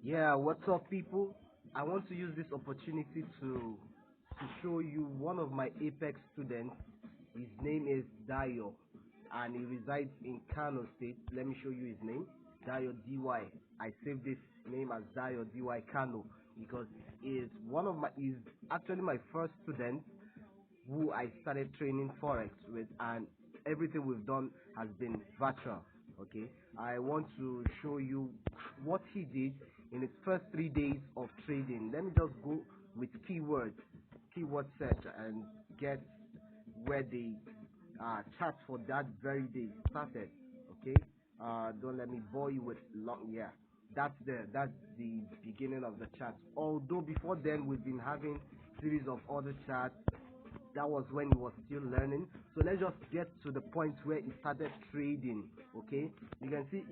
Yeah, what's up, people? I want to use this opportunity to show you one of my Apex students. His name is Dayo, and he resides in Kano State. Let me show you his name, Dayo DY. I saved this name as Dayo DY Kano because he's actually my first student who I started training Forex with, and everything we've done has been virtual. Okay, I want to show you what he did in his first 3 days of trading. Let me just go with keyword search, and get where the chart for that very day started. Okay, don't let me bore you with long. Yeah, that's the beginning of the chart. Although before then we've been having series of other charts. That was when he was still learning. So let's just get to the point where he started trading. Okay, you can see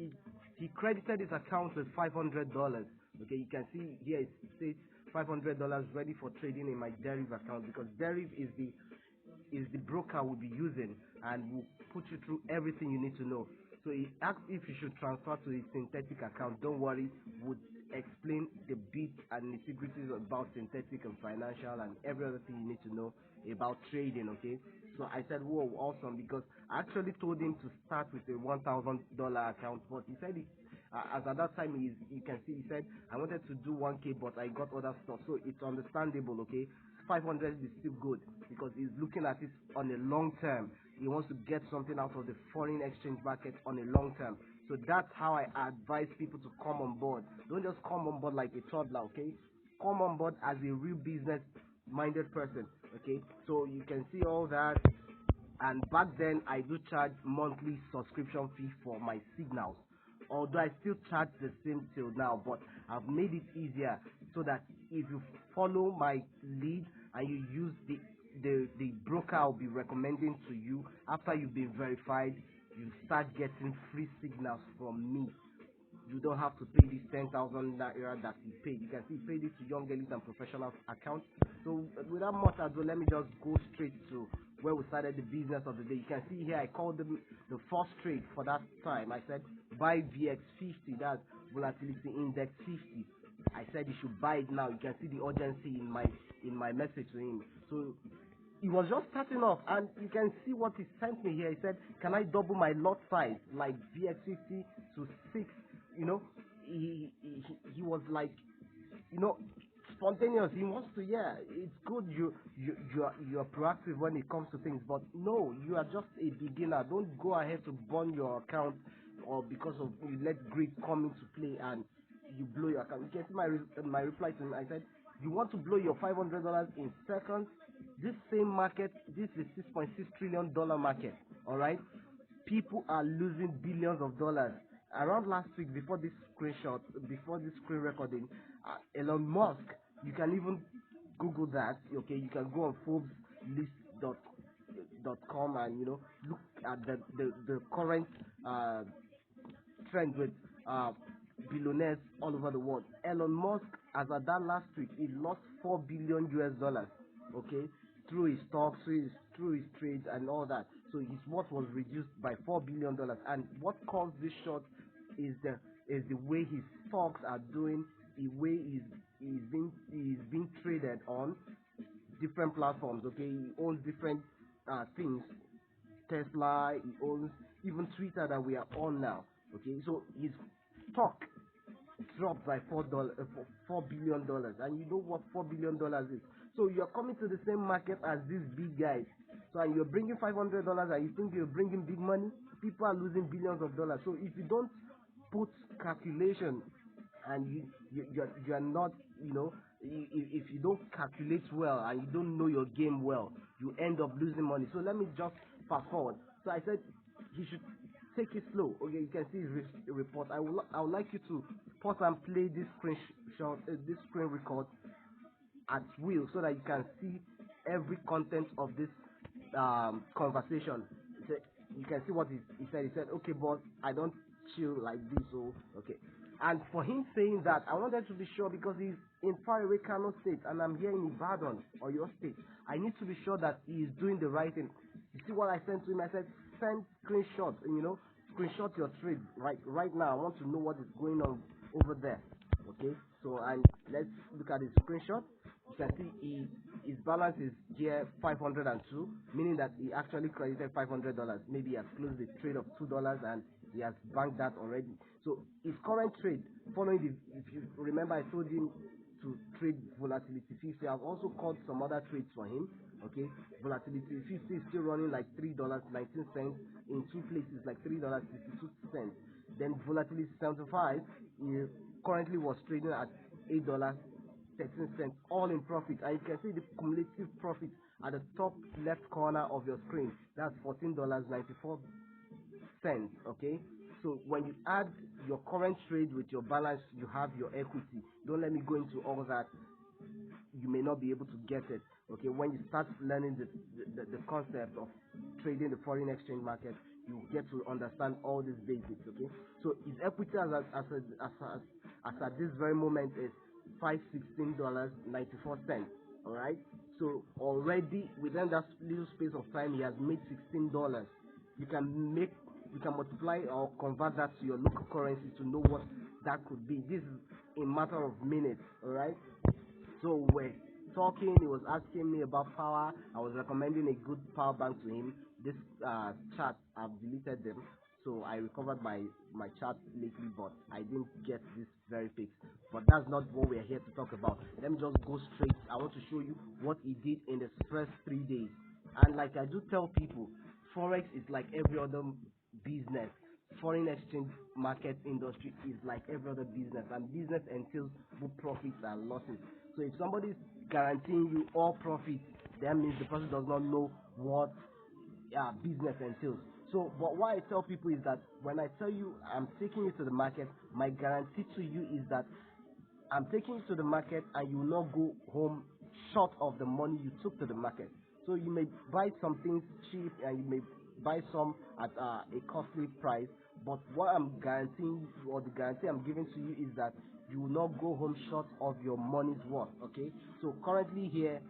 he credited his account with $500. Okay, you can see here it says $500 ready for trading in my Deriv account, because Deriv is the broker we'll be using, and will put you through everything you need to know. So he asked if you should transfer to his synthetic account. Don't worry, would explain the bits and nitty-gritties about synthetic and financial and every other thing you need to know about trading. Okay, so I said, whoa, awesome, because I actually told him to start with a $1,000 account, but he said as at that time, you can see he said I wanted to do 1K, but I got other stuff, so it's understandable. Okay, 500 is still good because he's looking at it on a long term. He wants to get something out of the foreign exchange market on a long term. So that's how I advise people to come on board. Don't just come on board like a toddler. Okay, come on board as a real business minded person. Okay, so you can see all that. And back then I do charge monthly subscription fee for my signals, although I still charge the same till now, but I've made it easier so that if you follow my lead and you use the broker I'll be recommending to you, after you've been verified, you start getting free signals from me. You don't have to pay this 10,000 naira that he paid. You can see he paid it to young elite and professional accounts. So without much ado, let me just go straight to where we started the business of the day. You can see here I called the first trade for that time. I said buy VX50, that's volatility index 50. I said you should buy it now. You can see the urgency in my message to him. So he was just starting off, and you can see what he sent me here. He said, can I double my lot size like VX50 to 6? You know, he was like, you know, spontaneous. He wants to, yeah, it's good you're proactive when it comes to things, but no, you are just a beginner. Don't go ahead to burn your account, or because of you let greed come into play and you blow your account. You can see my reply to him. I said, you want to blow your $500 in seconds? This same market, this is $6.6 trillion market. All right, people are losing billions of dollars. Around last week, before this screen recording, Elon Musk, you can even Google that. Okay, you can go on Forbes list dot com, and look at the current trend with uh, billionaires all over the world. Elon Musk, as at that last week, he lost $4 billion. Okay, through his stocks, through his trades and all that. So his worth was reduced by $4 billion. And what caused this short is the way his stocks are doing, the way he's being traded on different platforms. Okay, he owns different things. Tesla, he owns even Twitter that we are on now. Okay, so his stock dropped by $4 billion, and you know what $4 billion is. So you're coming to the same market as these big guys. So, and you're bringing $500, and you think you're bringing big money. People are losing billions of dollars. So if you don't put calculation, and you're not, if you don't calculate well and you don't know your game well, you end up losing money. So let me just fast forward. So I said he should take it slow. Okay, you can see his report. I would like you to pause and play this this screen record at will, so that you can see every content of this conversation. So you can see what he said. He said, okay, boss, I don't chill like this. So okay. And for him saying that, I wanted to be sure, because he's in faraway Kano State and I'm here in Ibadan or your state. I need to be sure that he is doing the right thing. You see what I sent to him? I said, send screenshots, screenshot your trade right now. I want to know what is going on over there. Okay, so and let's look at the screenshot. You can see his balance is here 502, meaning that he actually credited $500. Maybe he has closed the trade of $2 and he has banked that already. So his current trade, following the, if you remember, I told him to trade volatility 50. I've also called some other trades for him. Okay, volatility 50 is still running like $3.19 in two places, like $3.62. Then volatility 75 is currently was trading at $8.13, all in profit. And you can see the cumulative profit at the top left corner of your screen. That's $14.94. Okay, so when you add your current trade with your balance, you have your equity. Don't let me go into all that. You may not be able to get it. Okay, when you start learning the concept of trading the foreign exchange market, you get to understand all these basics. Okay, so his equity as at this very moment is $516.94. All right, so already within that little space of time, he has made $16. You can multiply or convert that to your local currency to know what that could be. This is a matter of minutes. All right, so we're talking. He was asking me about power. I was recommending a good power bank to him. This chart, I've deleted them, so I recovered my chart lately, but I didn't get this very fixed. But that's not what we're here to talk about. Let me just go straight. I want to show you what he did in the first 3 days. And like I do tell people, Forex is like every other business. Foreign exchange market industry is like every other business, and business entails both profits and losses. So if somebody is guaranteeing you all profits, that means the person does not know what business entails. So, but what I tell people is that when I tell you I'm taking you to the market, my guarantee to you is that I'm taking you to the market and you will not go home short of the money you took to the market. So you may buy some things cheap and you may buy some at a costly price, but what I'm guaranteeing, or the guarantee I'm giving to you, is that you will not go home short of your money's worth. Okay, so currently here,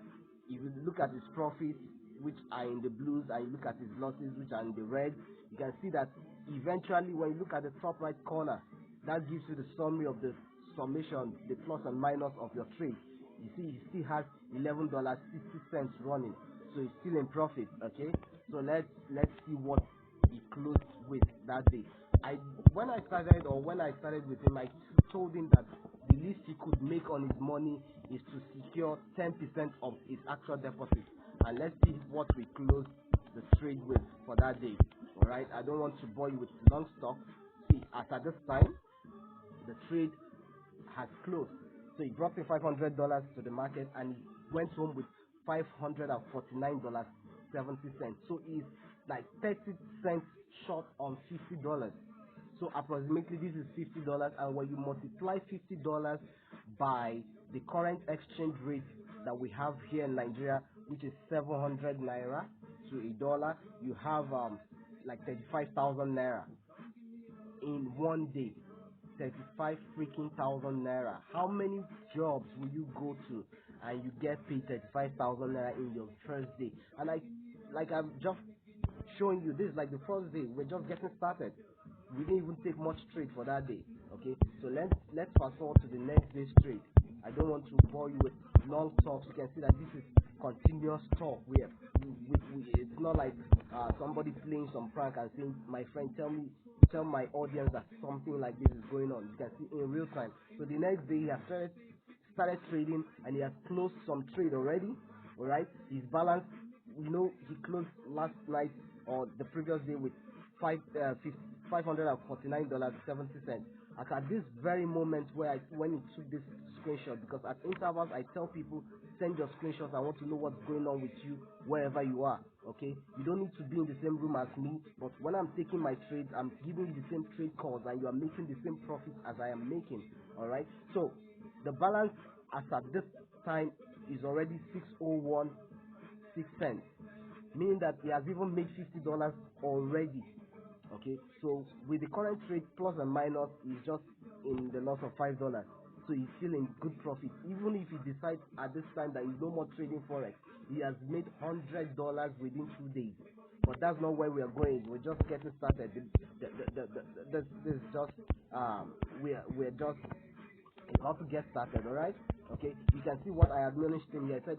if you look at his profits, which are in the blues, and you look at his losses, which are in the red, you can see that eventually when you look at the top right corner, that gives you the summary of the summation, the plus and minus of your trade. You see he still has $11.60 running, so he's still in profit. Okay, so let's see what he closed with that day. When I started with him, I told him that the least he could make on his money is to secure 10% of his actual deposit. And let's see what we closed the trade with for that day. All right, I don't want to bore you with long stock. See, as at this time, the trade has closed. So he brought in $500 to the market and he went home with $549.70. So he's like 30 cents short on $50. So approximately this is $50, and when you multiply $50 by the current exchange rate that we have here in Nigeria, which is 700 naira to a dollar, you have like 35,000 naira in one day. 35 freaking thousand naira. How many jobs will you go to and you get paid 35,000 naira in your first day? And I'm just showing you, this is like the first day. We're just getting started. We didn't even take much trade for that day. Okay, so let's fast forward to the next day's trade. I don't want to bore you with long talks. You can see that this is continuous talk. It's not like somebody playing some prank and saying, my friend, tell my audience that something like this is going on. You can see in real time. So the next day he has started trading and he has closed some trade already. All right, his balance, he closed last night or the previous day with $549.70. At this very moment when he took this screenshot, because at intervals I tell people, send your screenshots. I want to know what's going on with you wherever you are. Okay, you don't need to be in the same room as me, but when I'm taking my trades, I'm giving you the same trade calls and you are making the same profits as I am making. All right, so the balance as at this time is already 601.6 cents, meaning that he has even made $50 already. Okay, so with the current trade plus and minus, he's just in the loss of $5. So he's still in good profit. Even if he decides at this time that he's no more trading forex, he has made $100 within 2 days. But that's not where we are going. We're just getting started. This is just we're just about to get started. All right. Okay. You can see what I admonished him here. I said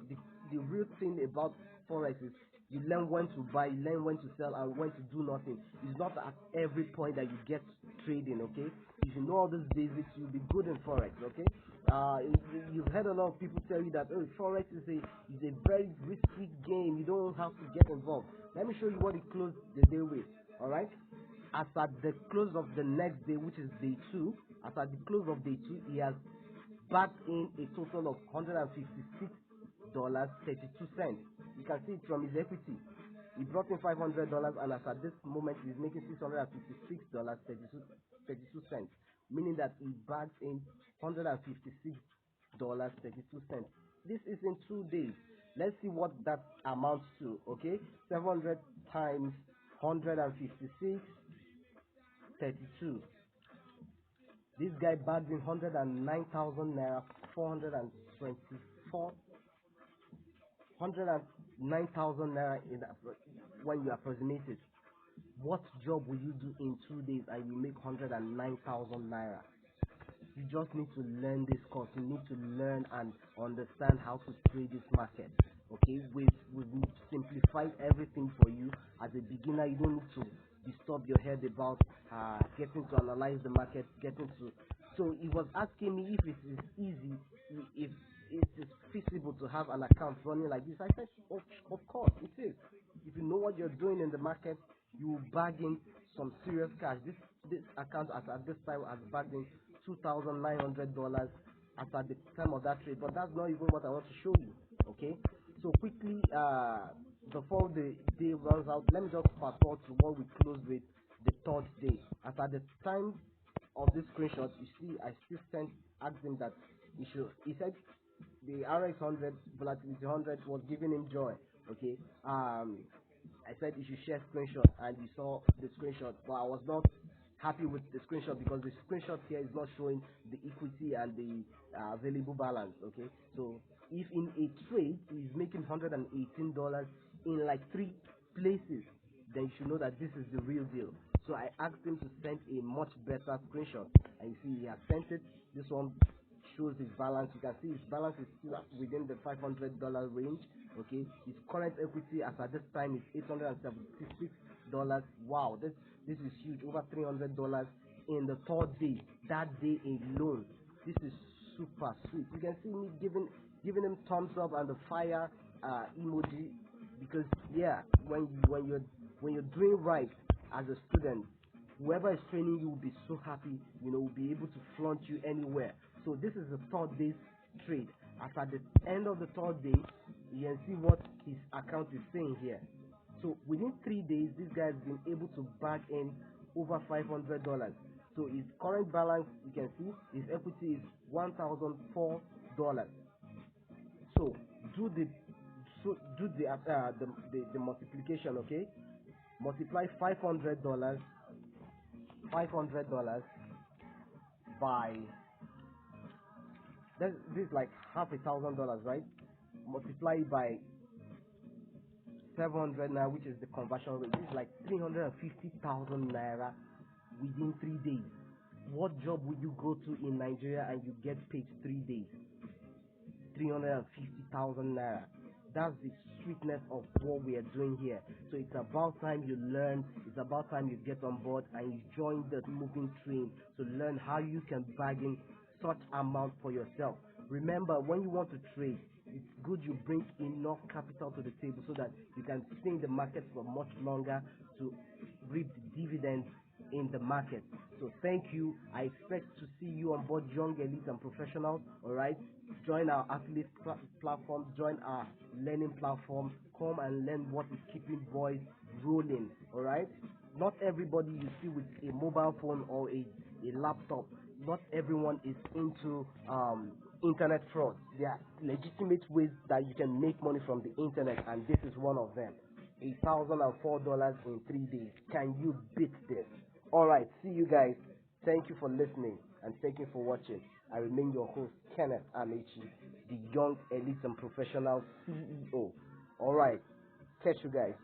the real thing about Forex is you learn when to buy, you learn when to sell, and when to do nothing. It's not at every point that you get trading. Okay. If you know all these basics, you'll be good in Forex. Okay. You've heard a lot of people tell you that Forex is a very risky game. You don't have to get involved. Let me show you what it closed the day with. All right. As at the close of the next day, which is day 2, as at the close of day 2, he has backed in a total of $156.32. You can see it from his equity. He brought in $500, and as at this moment, he's making $656.32, meaning that he backed in $156.32. This is in 2 days. Let's see what that amounts to. Okay, 700 times 156.32. This guy bagged in 109,000 naira, 424, 109,000 naira when you approximate it. What job will you do in 2 days and you make 109,000 naira? You just need to learn this course. You need to learn and understand how to trade this market. Okay, we've simplified everything for you. As a beginner, you don't need to disturb your head about getting to analyze the market, so he was asking me if it is easy, if it is feasible to have an account running like this. I said, of course it is. If you know what you're doing in the market, you will bag in some serious cash. This account at this time has bagged in $2,900 as at the time of that trade, but that's not even what I want to show you. Okay, so quickly, before the day runs out, let me just fast forward to what we closed with the 3rd day. As at the time of this screenshot, you see I still asked him that he said the RX 100 volatility 100 was giving him joy. Okay, I said you should share screenshot, and you saw the screenshot, but I was not happy with the screenshot because the screenshot here is not showing the equity and the available balance. Okay, so if in a trade he's making $118 in like 3 places, then you should know that this is the real deal. So I asked him to send a much better screenshot, and you see he has sent it. This one shows his balance. You can see his balance is still within the $500 range. Okay, his current equity as at this time is $876. Wow, this is huge, over $300 in the 3rd day. That day alone, this is super sweet. You can see me giving him thumbs up and the fire emoji, because yeah, when you're doing right as a student, whoever is training you will be so happy, will be able to flaunt you anywhere. So this is the 3rd day's trade. As at the end of the 3rd day, you can see what his account is saying here. So within 3 days, this guy has been able to bag in over $500. So his current balance, you can see his equity is $1,004. So do the multiplication. Okay, multiply $500 by this is like $1,000, right? Multiply by 700 naira, which is the conversion rate. This is like 350,000 naira within 3 days. What job would you go to in Nigeria and you get paid 3 days? 350,000 naira. That's the sweetness of what we are doing here. So it's about time you learn. It's about time you get on board and you join the moving train to learn how you can bargain such amount for yourself. Remember, when you want to trade, it's good you bring enough capital to the table so that you can stay in the market for much longer to reap the dividends in the market. So thank you. I expect to see you on board Young Elite and Professionals. All right, join our affiliate platform, join our learning platform. Come and learn what is keeping boys rolling. All right, not everybody you see with a mobile phone or a laptop, not everyone is into internet fraud. There are legitimate ways that you can make money from the internet, and this is one of them. $1,004 in 3 days. Can you beat this? Alright, see you guys. Thank you for listening and thank you for watching. I remain your host, Kenneth Amechi, the Young Elite and Professional CEO. Alright, catch you guys.